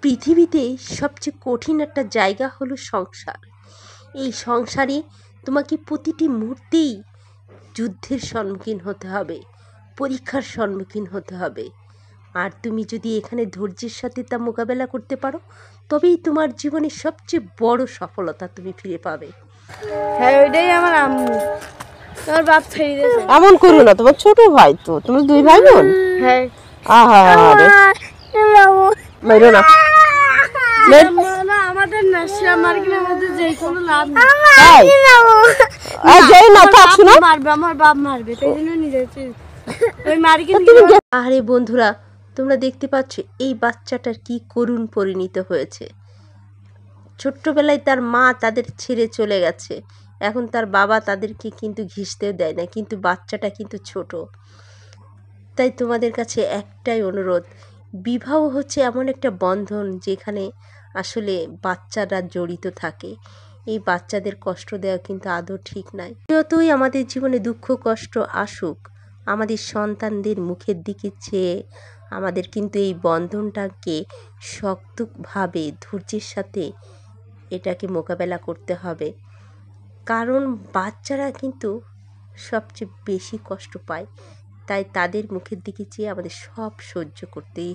পৃথিবীতে সবচেয়ে কঠিন একটা জায়গা হলো সংসার। এই সংসারে তোমাকে প্রতিটি মুহূর্তেই যুদ্ধের সম্মুখীন হতে হবে, পরীক্ষার সম্মুখীন হতে হবে। আর তুমি যদি এখানে ধৈর্যের সাথে তা মোকাবেলা করতে পারো, তবেই তোমার জীবনের সবচেয়ে বড় সফলতা তুমি ফিরে পাবে। হ্যাঁ, ওইটাই আমার আম্মু। তোমার বাপ ছেড়ে দিয়েছে। এমন করো না, তোমার ছোট ভাই তো, তুমি দুই ভাই বোন। হ্যাঁ, আহা মেরো না, আমাদের নাসিরা মার্কেটের মধ্যে যে কোনো লাভ নেই। মারবে, আমার বাপ মারবে, তাই জন্য নিজে ওই মার্কেট। আরে বন্ধুরা, তোমরা দেখতে পাচ্ছ এই বাচ্চাটার কি করুণ পরিণত হয়েছে। ছোট্টবেলায় তার মা তাদের ছেড়ে চলে গেছে, এখন তার বাবা তাদেরকে কিন্তু ঘিসতেও দেয় না, কিন্তু বাচ্চাটা কিন্তু ছোট। তাই তোমাদের কাছে একটাই অনুরোধ, বিবাহ হচ্ছে এমন একটা বন্ধন যেখানে আসলে বাচ্চারা জড়িত থাকে। এই বাচ্চাদের কষ্ট দেওয়া কিন্তু আদৌ ঠিক নয়। যতই আমাদের জীবনে দুঃখ কষ্ট আসুক, আমাদের সন্তানদের মুখের দিকে চেয়ে আমাদের কিন্তু এই বন্ধনটাকে শক্তভাবে ধৈর্যের সাথে এটাকে মোকাবেলা করতে হবে। কারণ বাচ্চারা কিন্তু সবচেয়ে বেশি কষ্ট পায়, তাই তাদের মুখের দিকে চেয়ে আমাদের সব সহ্য করতেই